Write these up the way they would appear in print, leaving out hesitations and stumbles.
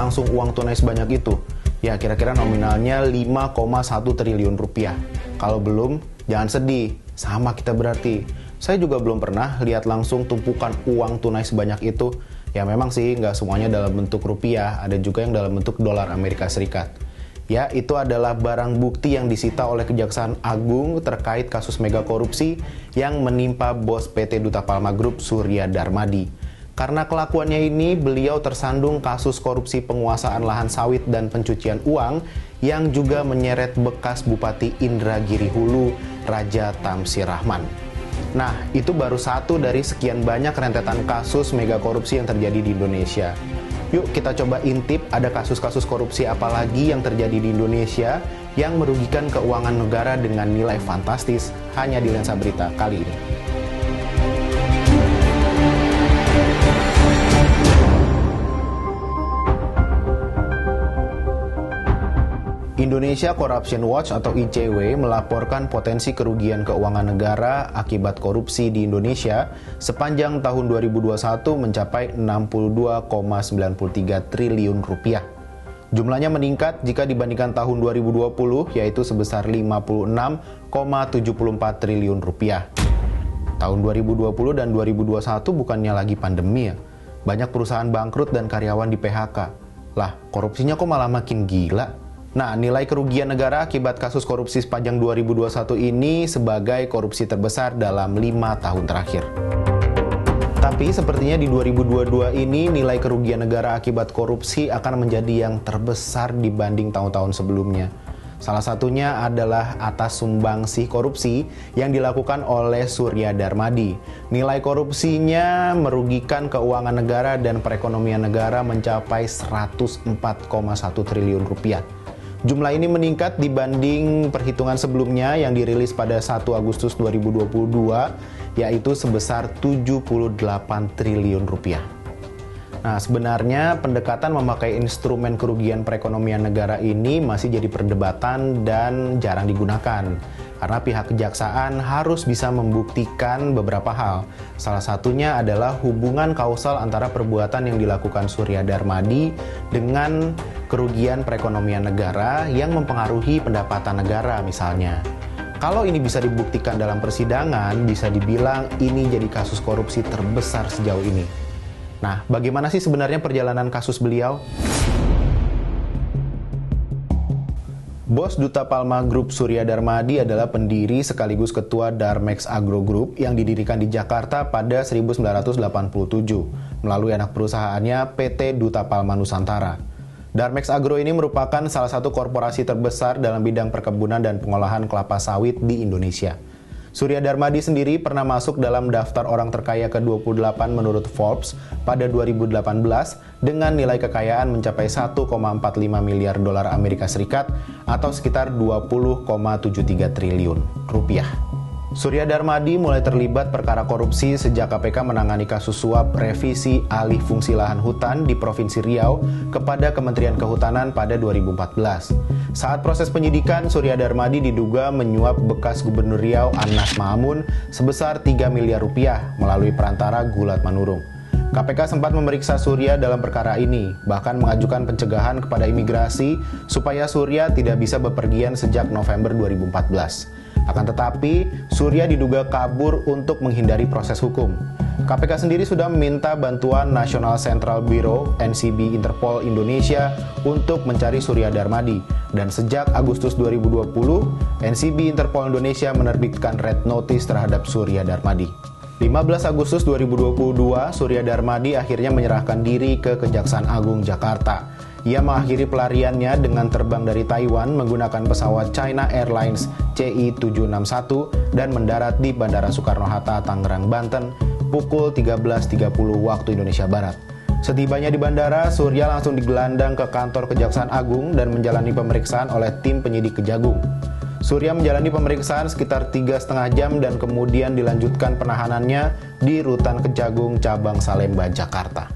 langsung uang tunai sebanyak itu? Ya, kira-kira nominalnya 5,1 triliun rupiah. Kalau belum, jangan sedih, sama kita berarti. Saya juga belum pernah lihat langsung tumpukan uang tunai sebanyak itu. Ya memang sih, nggak semuanya dalam bentuk rupiah, ada juga yang dalam bentuk dolar Amerika Serikat. Ya, itu adalah barang bukti yang disita oleh Kejaksaan Agung terkait kasus mega korupsi yang menimpa bos PT Duta Palma Group Surya Darmadi. Karena kelakuannya ini, beliau tersandung kasus korupsi penguasaan lahan sawit dan pencucian uang yang juga menyeret bekas Bupati Indragiri Hulu, Raja Tamsir Rahman. Nah, itu baru satu dari sekian banyak rentetan kasus mega korupsi yang terjadi di Indonesia. Yuk kita coba intip ada kasus-kasus korupsi apa lagi yang terjadi di Indonesia yang merugikan keuangan negara dengan nilai fantastis hanya di Lensa Berita kali ini. Indonesia Corruption Watch atau ICW melaporkan potensi kerugian keuangan negara akibat korupsi di Indonesia sepanjang tahun 2021 mencapai 62,93 triliun rupiah. Jumlahnya meningkat jika dibandingkan tahun 2020, yaitu sebesar 56,74 triliun rupiah. Tahun 2020 dan 2021 bukannya lagi pandemi ya. Banyak perusahaan bangkrut dan karyawan di PHK. Lah, korupsinya kok malah makin gila? Nah, nilai kerugian negara akibat kasus korupsi sepanjang 2021 ini sebagai korupsi terbesar dalam 5 tahun terakhir. Tapi sepertinya di 2022 ini nilai kerugian negara akibat korupsi akan menjadi yang terbesar dibanding tahun-tahun sebelumnya. Salah satunya adalah atas sumbangsih korupsi yang dilakukan oleh Surya Darmadi. Nilai korupsinya merugikan keuangan negara dan perekonomian negara mencapai 104,1 triliun rupiah. Jumlah ini meningkat dibanding perhitungan sebelumnya yang dirilis pada 1 Agustus 2022, yaitu sebesar 78 triliun rupiah. Nah, sebenarnya pendekatan memakai instrumen kerugian perekonomian negara ini masih jadi perdebatan dan jarang digunakan. Karena pihak kejaksaan harus bisa membuktikan beberapa hal. Salah satunya adalah hubungan kausal antara perbuatan yang dilakukan Surya Darmadi dengan kerugian perekonomian negara yang mempengaruhi pendapatan negara misalnya. Kalau ini bisa dibuktikan dalam persidangan, bisa dibilang ini jadi kasus korupsi terbesar sejauh ini. Nah, bagaimana sih sebenarnya perjalanan kasus beliau? Bos Duta Palma Group Surya Darmadi adalah pendiri sekaligus ketua Darmex Agro Group yang didirikan di Jakarta pada 1987 melalui anak perusahaannya PT Duta Palma Nusantara. Darmex Agro ini merupakan salah satu korporasi terbesar dalam bidang perkebunan dan pengolahan kelapa sawit di Indonesia. Surya Darmadi sendiri pernah masuk dalam daftar orang terkaya ke-28 menurut Forbes pada 2018 dengan nilai kekayaan mencapai 1,45 miliar dolar Amerika Serikat atau sekitar 20,73 triliun rupiah. Surya Darmadi mulai terlibat perkara korupsi sejak KPK menangani kasus suap revisi alih fungsi lahan hutan di Provinsi Riau kepada Kementerian Kehutanan pada 2014. Saat proses penyidikan, Surya Darmadi diduga menyuap bekas Gubernur Riau Anas Mamun sebesar 3 miliar rupiah melalui perantara Gulat Manurung. KPK sempat memeriksa Surya dalam perkara ini, bahkan mengajukan pencegahan kepada imigrasi supaya Surya tidak bisa bepergian sejak November 2014. Akan tetapi, Surya diduga kabur untuk menghindari proses hukum. KPK sendiri sudah meminta bantuan National Central Bureau (NCB) Interpol Indonesia untuk mencari Surya Darmadi. Dan sejak Agustus 2020, NCB Interpol Indonesia menerbitkan Red Notice terhadap Surya Darmadi. 15 Agustus 2022, Surya Darmadi akhirnya menyerahkan diri ke Kejaksaan Agung Jakarta. Ia mengakhiri pelariannya dengan terbang dari Taiwan menggunakan pesawat China Airlines CI761 dan mendarat di Bandara Soekarno-Hatta, Tangerang, Banten pukul 13.30 waktu Indonesia Barat. Setibanya di bandara, Surya langsung digelandang ke kantor Kejaksaan Agung dan menjalani pemeriksaan oleh tim penyidik Kejagung. Surya menjalani pemeriksaan sekitar 3,5 jam dan kemudian dilanjutkan penahanannya di Rutan Kejagung Cabang Salemba, Jakarta.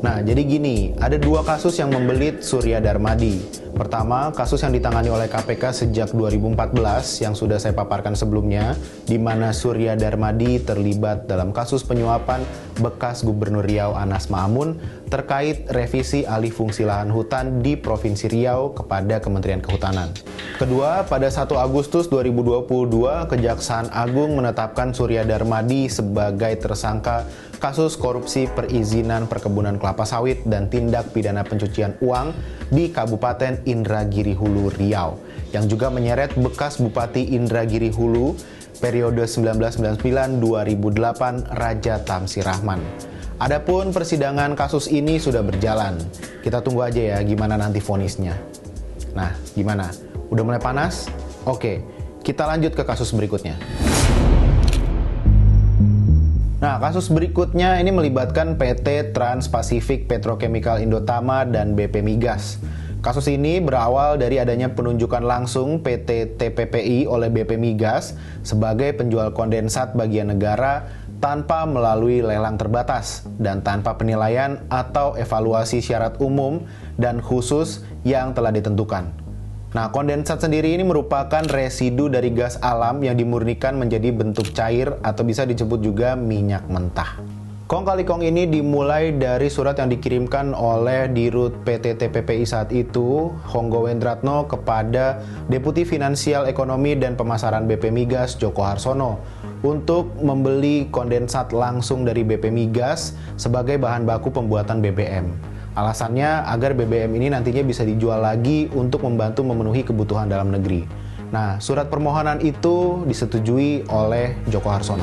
Nah, jadi gini, ada dua kasus yang membelit Surya Darmadi. Pertama, kasus yang ditangani oleh KPK sejak 2014 yang sudah saya paparkan sebelumnya, di mana Surya Darmadi terlibat dalam kasus penyuapan bekas Gubernur Riau Anas Ma'amun terkait revisi alih fungsi lahan hutan di Provinsi Riau kepada Kementerian Kehutanan. Kedua, pada 1 Agustus 2022, Kejaksaan Agung menetapkan Surya Darmadi sebagai tersangka kasus korupsi perizinan perkebunan kelapa sawit dan tindak pidana pencucian uang di Kabupaten Indragiri Hulu, Riau, yang juga menyeret bekas Bupati Indragiri Hulu periode 1999-2008 Raja Tamsir Rahman. Adapun persidangan kasus ini sudah berjalan. Kita tunggu aja ya gimana nanti vonisnya. Nah, gimana? Udah mulai panas? Oke, kita lanjut ke kasus berikutnya. Nah, kasus berikutnya ini melibatkan PT Trans-Pasifik Petrochemical Indotama dan BP Migas. Kasus ini berawal dari adanya penunjukan langsung PT TPPI oleh BP Migas sebagai penjual kondensat bagian negara tanpa melalui lelang terbatas dan tanpa penilaian atau evaluasi syarat umum dan khusus yang telah ditentukan. Nah, kondensat sendiri ini merupakan residu dari gas alam yang dimurnikan menjadi bentuk cair atau bisa disebut juga minyak mentah. Kong kali kong ini dimulai dari surat yang dikirimkan oleh Dirut PT TPPI saat itu, Honggo Wendratno, kepada Deputi Finansial Ekonomi dan Pemasaran BP Migas, Joko Harsono, untuk membeli kondensat langsung dari BP Migas sebagai bahan baku pembuatan BBM. Alasannya agar BBM ini nantinya bisa dijual lagi untuk membantu memenuhi kebutuhan dalam negeri. Nah, surat permohonan itu disetujui oleh Joko Harsono.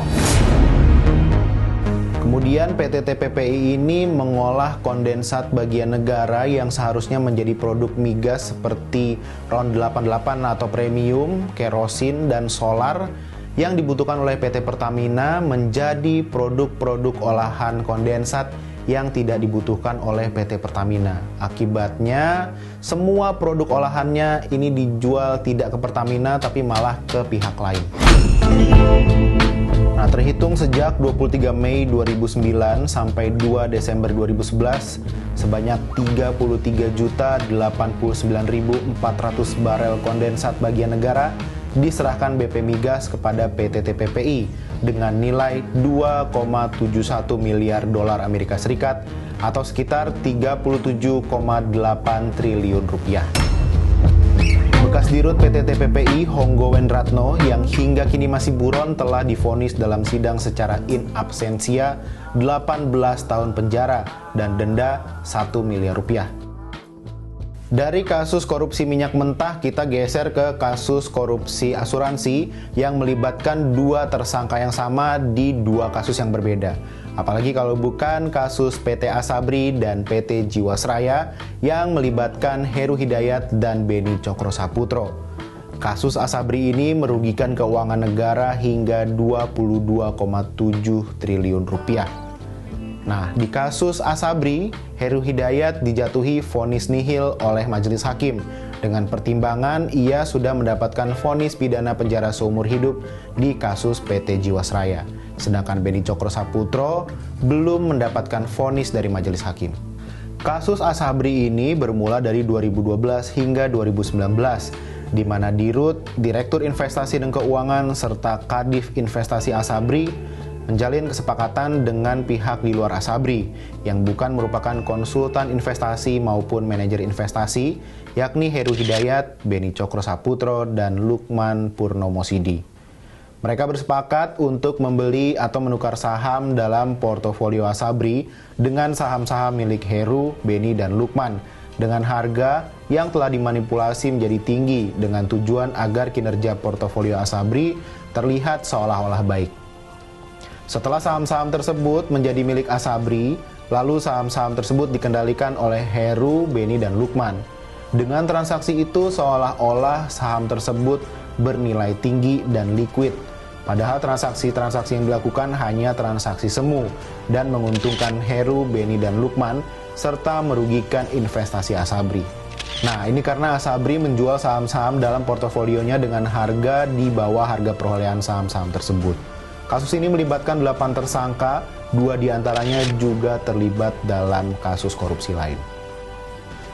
Kemudian PT TPPI ini mengolah kondensat bagian negara yang seharusnya menjadi produk migas seperti RON 88 atau premium, kerosin, dan solar yang dibutuhkan oleh PT Pertamina menjadi produk-produk olahan kondensat yang tidak dibutuhkan oleh PT Pertamina. Akibatnya, semua produk olahannya ini dijual tidak ke Pertamina tapi malah ke pihak lain. Nah, terhitung sejak 23 Mei 2009 sampai 2 Desember 2011, sebanyak 33.089.400 barel kondensat bagian negara diserahkan BP Migas kepada PT TPPI dengan nilai 2,71 miliar dolar Amerika Serikat atau sekitar 37,8 triliun rupiah. Bekas Dirut PT TPPI Honggo Wendratno yang hingga kini masih buron telah divonis dalam sidang secara in absentia 18 tahun penjara dan denda 1 miliar rupiah. Dari kasus korupsi minyak mentah, kita geser ke kasus korupsi asuransi yang melibatkan dua tersangka yang sama di dua kasus yang berbeda. Apalagi kalau bukan kasus PT Asabri dan PT Jiwasraya yang melibatkan Heru Hidayat dan Beni Cokro-Saputro. Kasus Asabri ini merugikan keuangan negara hingga 22,7 triliun rupiah. Nah, di kasus Asabri, Heru Hidayat dijatuhi vonis nihil oleh majelis hakim. Dengan pertimbangan ia sudah mendapatkan vonis pidana penjara seumur hidup di kasus PT Jiwasraya. Sedangkan Beni Cokro-Saputro belum mendapatkan vonis dari majelis hakim. Kasus Asabri ini bermula dari 2012 hingga 2019, di mana Dirut, Direktur Investasi dan Keuangan, serta Kadif Investasi Asabri menjalin kesepakatan dengan pihak di luar Asabri yang bukan merupakan konsultan investasi maupun manajer investasi, yakni Heru Hidayat, Beni Cokro-Saputro, dan Lukman Purnomo Sidi. Mereka bersepakat untuk membeli atau menukar saham dalam portofolio Asabri dengan saham-saham milik Heru, Beni, dan Lukman dengan harga yang telah dimanipulasi menjadi tinggi dengan tujuan agar kinerja portofolio Asabri terlihat seolah-olah baik. Setelah saham-saham tersebut menjadi milik Asabri, lalu saham-saham tersebut dikendalikan oleh Heru, Beni, dan Lukman. Dengan transaksi itu seolah-olah saham tersebut bernilai tinggi dan liquid. Padahal transaksi-transaksi yang dilakukan hanya transaksi semu dan menguntungkan Heru, Beni, dan Lukman serta merugikan investasi Asabri. Nah, ini karena Asabri menjual saham-saham dalam portofolionya dengan harga di bawah harga perolehan saham-saham tersebut. Kasus ini melibatkan 8 tersangka, 2 diantaranya juga terlibat dalam kasus korupsi lain.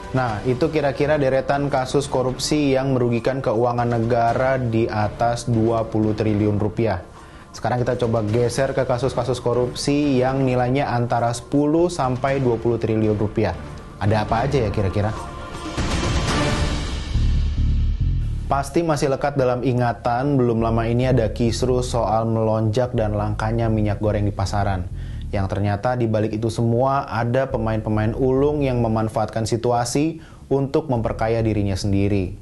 Nah, itu kira-kira deretan kasus korupsi yang merugikan keuangan negara di atas 20 triliun rupiah. Sekarang kita coba geser ke kasus-kasus korupsi yang nilainya antara 10 sampai 20 triliun rupiah. Ada apa aja ya kira-kira? Pasti masih lekat dalam ingatan, belum lama ini ada kisruh soal melonjak dan langkanya minyak goreng di pasaran. Yang ternyata di balik itu semua ada pemain-pemain ulung yang memanfaatkan situasi untuk memperkaya dirinya sendiri.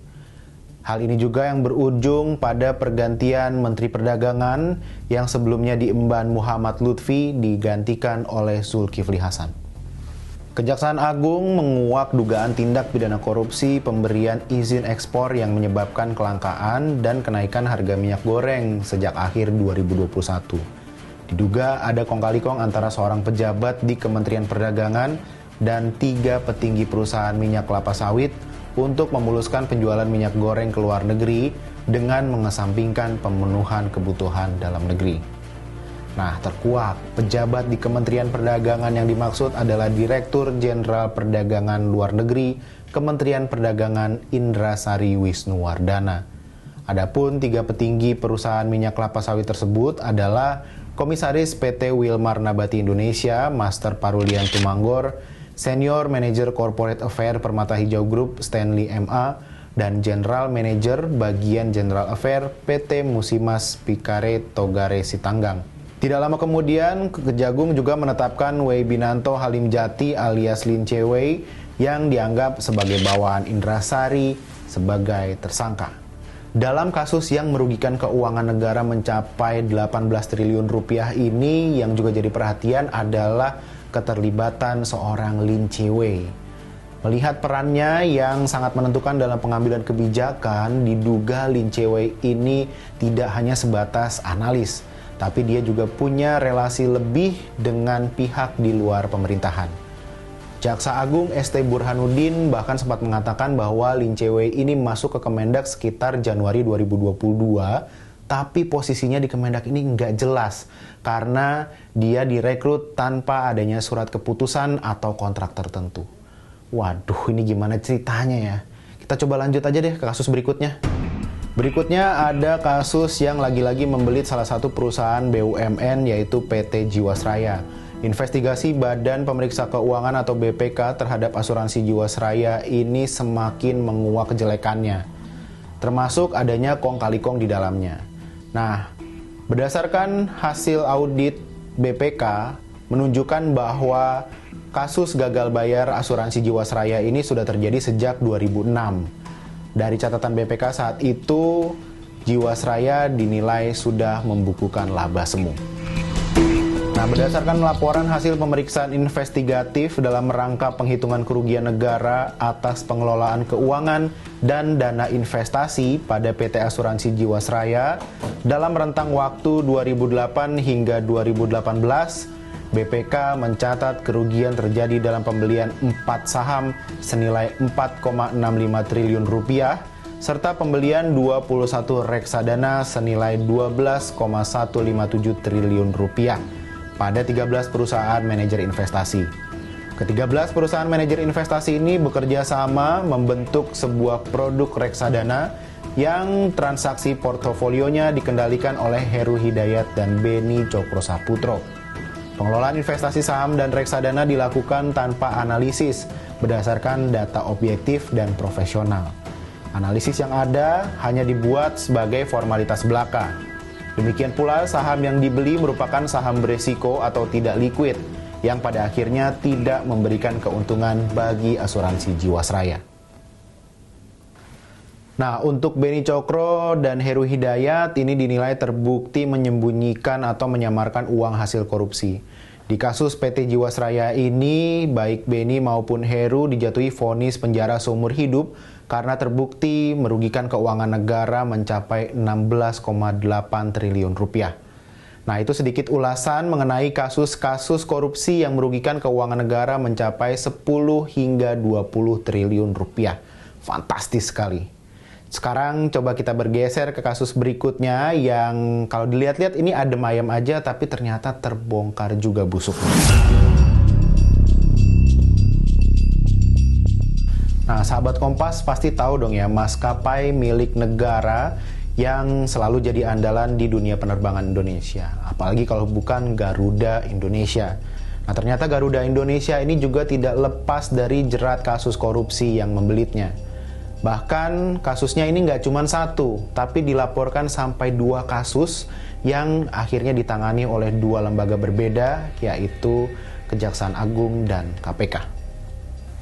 Hal ini juga yang berujung pada pergantian Menteri Perdagangan yang sebelumnya diemban Muhammad Lutfi digantikan oleh Zulkifli Hasan. Kejaksaan Agung menguak dugaan tindak pidana korupsi pemberian izin ekspor yang menyebabkan kelangkaan dan kenaikan harga minyak goreng sejak akhir 2021. Diduga ada kong-kali-kong antara seorang pejabat di Kementerian Perdagangan dan 3 petinggi perusahaan minyak kelapa sawit untuk memuluskan penjualan minyak goreng ke luar negeri dengan mengesampingkan pemenuhan kebutuhan dalam negeri. Nah, terkuak, pejabat di Kementerian Perdagangan yang dimaksud adalah Direktur Jenderal Perdagangan Luar Negeri Kementerian Perdagangan Indrasari Wisnuwardana. Adapun 3 petinggi perusahaan minyak kelapa sawit tersebut adalah Komisaris PT Wilmar Nabati Indonesia, Master Parulian Tumanggor, Senior Manager Corporate Affair Permata Hijau Group Stanley MA, dan General Manager Bagian General Affair PT Musimas Pikare Togare Sitanggang. Tidak lama kemudian, Kejagung juga menetapkan Wei Binanto Halim Jati alias Lin Che-wei yang dianggap sebagai bawaan Indrasari sebagai tersangka. Dalam kasus yang merugikan keuangan negara mencapai 18 triliun rupiah ini, yang juga jadi perhatian adalah keterlibatan seorang Lin Che-wei. Melihat perannya yang sangat menentukan dalam pengambilan kebijakan, diduga Lin Che-wei ini tidak hanya sebatas analis, tapi dia juga punya relasi lebih dengan pihak di luar pemerintahan. Jaksa Agung ST Burhanuddin bahkan sempat mengatakan bahwa Lin Che-wei ini masuk ke Kemendak sekitar Januari 2022, tapi posisinya di Kemendak ini nggak jelas karena dia direkrut tanpa adanya surat keputusan atau kontrak tertentu. Waduh, ini gimana ceritanya ya? Kita coba lanjut aja deh ke kasus berikutnya. Berikutnya ada kasus yang lagi-lagi membelit salah satu perusahaan BUMN yaitu PT Jiwasraya. Investigasi Badan Pemeriksa Keuangan atau BPK terhadap asuransi Jiwasraya ini semakin menguak kejelekannya, termasuk adanya kong-kali-kong di dalamnya. Nah, berdasarkan hasil audit BPK menunjukkan bahwa kasus gagal bayar asuransi Jiwasraya ini sudah terjadi sejak 2006. Dari catatan BPK saat itu, Jiwasraya dinilai sudah membukukan laba semu. Nah, berdasarkan laporan hasil pemeriksaan investigatif dalam rangka penghitungan kerugian negara atas pengelolaan keuangan dan dana investasi pada PT Asuransi Jiwasraya dalam rentang waktu 2008 hingga 2018, BPK mencatat kerugian terjadi dalam pembelian 4 saham senilai 4,65 triliun rupiah serta pembelian 21 reksadana senilai 12,157 triliun rupiah pada 13 perusahaan manajer investasi. Ke-13 perusahaan manajer investasi ini bekerja sama membentuk sebuah produk reksadana yang transaksi portofolionya dikendalikan oleh Heru Hidayat dan Beni Cokro Saputro. Pengelolaan investasi saham dan reksadana dilakukan tanpa analisis berdasarkan data objektif dan profesional. Analisis yang ada hanya dibuat sebagai formalitas belaka. Demikian pula saham yang dibeli merupakan saham beresiko atau tidak liquid yang pada akhirnya tidak memberikan keuntungan bagi asuransi Jiwasraya. Nah, untuk Beni Cokro dan Heru Hidayat ini dinilai terbukti menyembunyikan atau menyamarkan uang hasil korupsi. Di kasus PT Jiwasraya ini, baik Beni maupun Heru dijatuhi vonis penjara seumur hidup karena terbukti merugikan keuangan negara mencapai 16,8 triliun rupiah. Nah, itu sedikit ulasan mengenai kasus-kasus korupsi yang merugikan keuangan negara mencapai 10 hingga 20 triliun rupiah. Fantastis sekali. Sekarang coba kita bergeser ke kasus berikutnya yang kalau dilihat-lihat ini adem ayem aja tapi ternyata terbongkar juga busuknya. Nah, sahabat Kompas pasti tahu dong ya, maskapai milik negara yang selalu jadi andalan di dunia penerbangan Indonesia. Apalagi kalau bukan Garuda Indonesia. Nah, ternyata Garuda Indonesia ini juga tidak lepas dari jerat kasus korupsi yang membelitnya. Bahkan kasusnya ini nggak cuma satu, tapi dilaporkan sampai 2 kasus yang akhirnya ditangani oleh 2 lembaga berbeda, yaitu Kejaksaan Agung dan KPK.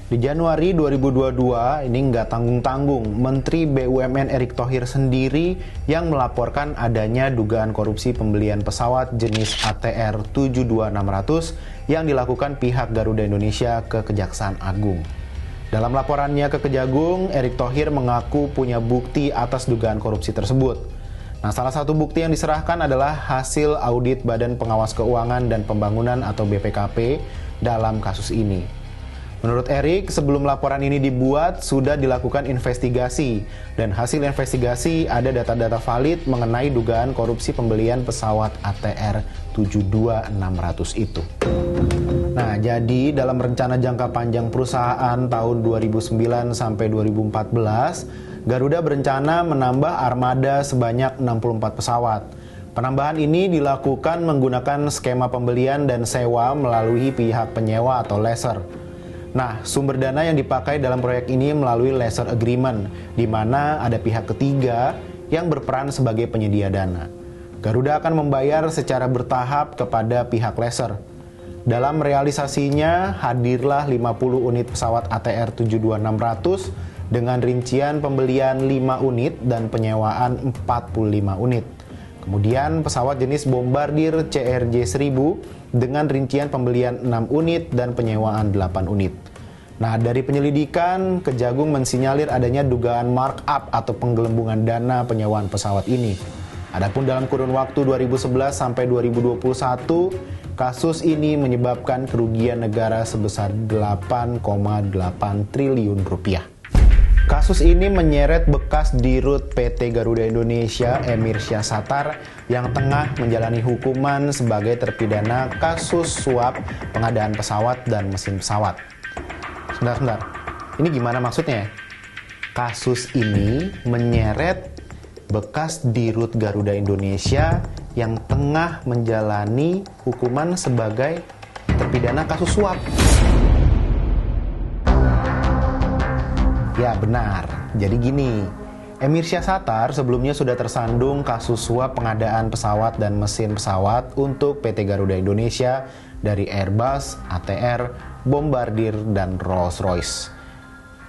Di Januari 2022, ini nggak tanggung-tanggung, Menteri BUMN Erick Thohir sendiri yang melaporkan adanya dugaan korupsi pembelian pesawat jenis ATR 72600 yang dilakukan pihak Garuda Indonesia ke Kejaksaan Agung. Dalam laporannya ke Kejagung, Erick Thohir mengaku punya bukti atas dugaan korupsi tersebut. Nah, salah satu bukti yang diserahkan adalah hasil audit Badan Pengawas Keuangan dan Pembangunan atau BPKP dalam kasus ini. Menurut Erick, sebelum laporan ini dibuat, sudah dilakukan investigasi. Dan hasil investigasi ada data-data valid mengenai dugaan korupsi pembelian pesawat ATR 72600 itu. Nah, jadi dalam rencana jangka panjang perusahaan tahun 2009 sampai 2014, Garuda berencana menambah armada sebanyak 64 pesawat. Penambahan ini dilakukan menggunakan skema pembelian dan sewa melalui pihak penyewa atau lessor. Nah, sumber dana yang dipakai dalam proyek ini melalui lessor agreement, di mana ada pihak ketiga yang berperan sebagai penyedia dana. Garuda akan membayar secara bertahap kepada pihak lessor. Dalam realisasinya, hadirlah 50 unit pesawat ATR 72600 dengan rincian pembelian 5 unit dan penyewaan 45 unit. Kemudian pesawat jenis Bombardier CRJ-1000 dengan rincian pembelian 6 unit dan penyewaan 8 unit. Nah, dari penyelidikan, Kejagung mensinyalir adanya dugaan markup atau penggelembungan dana penyewaan pesawat ini. Adapun dalam kurun waktu 2011 sampai 2021, kasus ini menyebabkan kerugian negara sebesar 8,8 triliun rupiah. Kasus ini menyeret bekas Dirut PT Garuda Indonesia, Emir Syahsatar, yang tengah menjalani hukuman sebagai terpidana kasus suap pengadaan pesawat dan mesin pesawat. Sebentar, ini gimana maksudnya? Kasus ini menyeret bekas Dirut Garuda Indonesia yang tengah menjalani hukuman sebagai terpidana kasus suap. Ya benar, jadi gini, Emir Syahsatar sebelumnya sudah tersandung kasus suap pengadaan pesawat dan mesin pesawat untuk PT Garuda Indonesia dari Airbus, ATR, Bombardier, dan Rolls-Royce.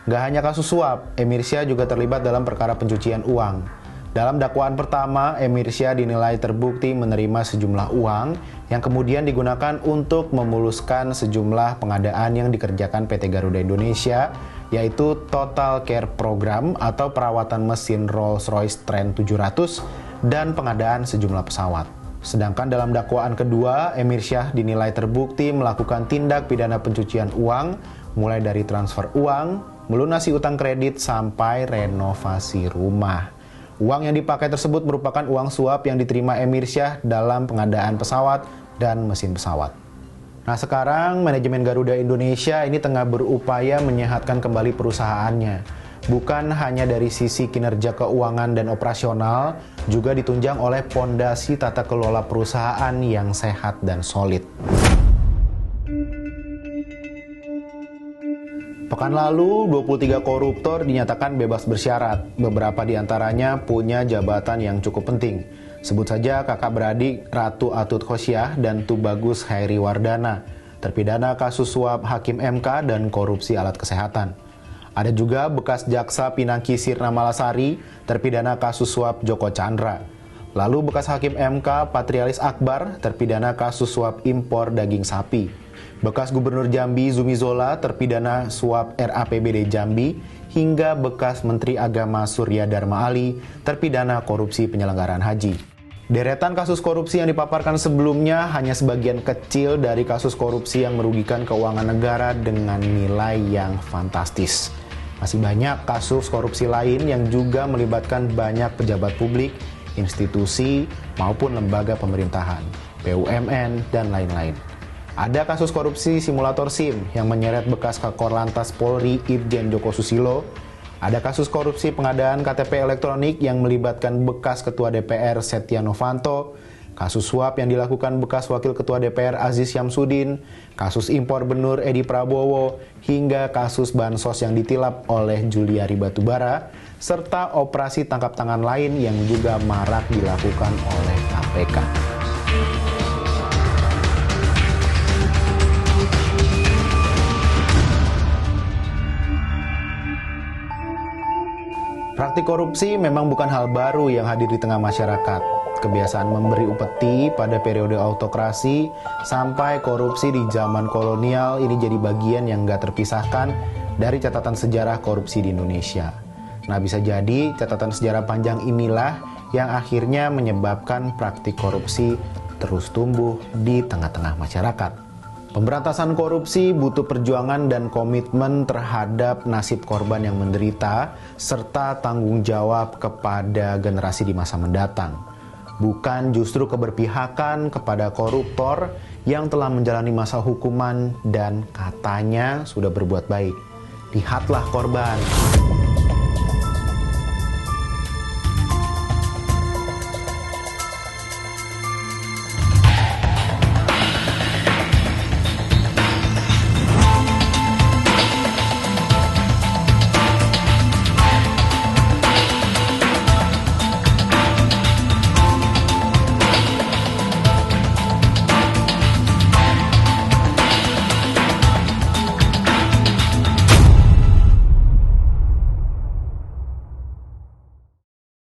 Gak hanya kasus suap, Emir Syah juga terlibat dalam perkara pencucian uang. Dalam dakwaan pertama, Emir Syah dinilai terbukti menerima sejumlah uang yang kemudian digunakan untuk memuluskan sejumlah pengadaan yang dikerjakan PT Garuda Indonesia, yaitu Total Care Program atau perawatan mesin Rolls-Royce Trent 700 dan pengadaan sejumlah pesawat. Sedangkan dalam dakwaan kedua, Emir Syah dinilai terbukti melakukan tindak pidana pencucian uang, mulai dari transfer uang, melunasi utang kredit, sampai renovasi rumah. Uang yang dipakai tersebut merupakan uang suap yang diterima Emir Syah dalam pengadaan pesawat dan mesin pesawat. Nah, sekarang manajemen Garuda Indonesia ini tengah berupaya menyehatkan kembali perusahaannya. Bukan hanya dari sisi kinerja keuangan dan operasional, juga ditunjang oleh pondasi tata kelola perusahaan yang sehat dan solid. Pekan lalu, 23 koruptor dinyatakan bebas bersyarat. Beberapa di antaranya punya jabatan yang cukup penting. Sebut saja kakak beradik Ratu Atut Khosyah dan Tubagus Hairi Wardana, terpidana kasus suap Hakim MK dan korupsi alat kesehatan. Ada juga bekas jaksa Pinangki Sirna Malasari, terpidana kasus suap Joko Chandra. Lalu bekas Hakim MK Patrialis Akbar, terpidana kasus suap impor daging sapi. Bekas Gubernur Jambi Zumi Zola, terpidana suap RAPBD Jambi, hingga bekas Menteri Agama Surya Dharma Ali, terpidana korupsi penyelenggaraan haji. Deretan kasus korupsi yang dipaparkan sebelumnya hanya sebagian kecil dari kasus korupsi yang merugikan keuangan negara dengan nilai yang fantastis. Masih banyak kasus korupsi lain yang juga melibatkan banyak pejabat publik, institusi, maupun lembaga pemerintahan, BUMN, dan lain-lain. Ada kasus korupsi simulator SIM yang menyeret bekas Kakor Lantas Polri Irjen Joko Susilo. Ada kasus korupsi pengadaan KTP elektronik yang melibatkan bekas Ketua DPR Setia Novanto. Kasus suap yang dilakukan bekas Wakil Ketua DPR Aziz Syamsuddin. Kasus impor benur Edi Prabowo. Hingga kasus bansos yang ditilap oleh Juliari Batubara. Serta operasi tangkap tangan lain yang juga marak dilakukan oleh KPK. Praktik korupsi memang bukan hal baru yang hadir di tengah masyarakat. Kebiasaan memberi upeti pada periode autokrasi sampai korupsi di zaman kolonial ini jadi bagian yang gak terpisahkan dari catatan sejarah korupsi di Indonesia. Nah, bisa jadi catatan sejarah panjang inilah yang akhirnya menyebabkan praktik korupsi terus tumbuh di tengah-tengah masyarakat. Pemberantasan korupsi butuh perjuangan dan komitmen terhadap nasib korban yang menderita, serta tanggung jawab kepada generasi di masa mendatang. Bukan justru keberpihakan kepada koruptor yang telah menjalani masa hukuman dan katanya sudah berbuat baik. Lihatlah korban.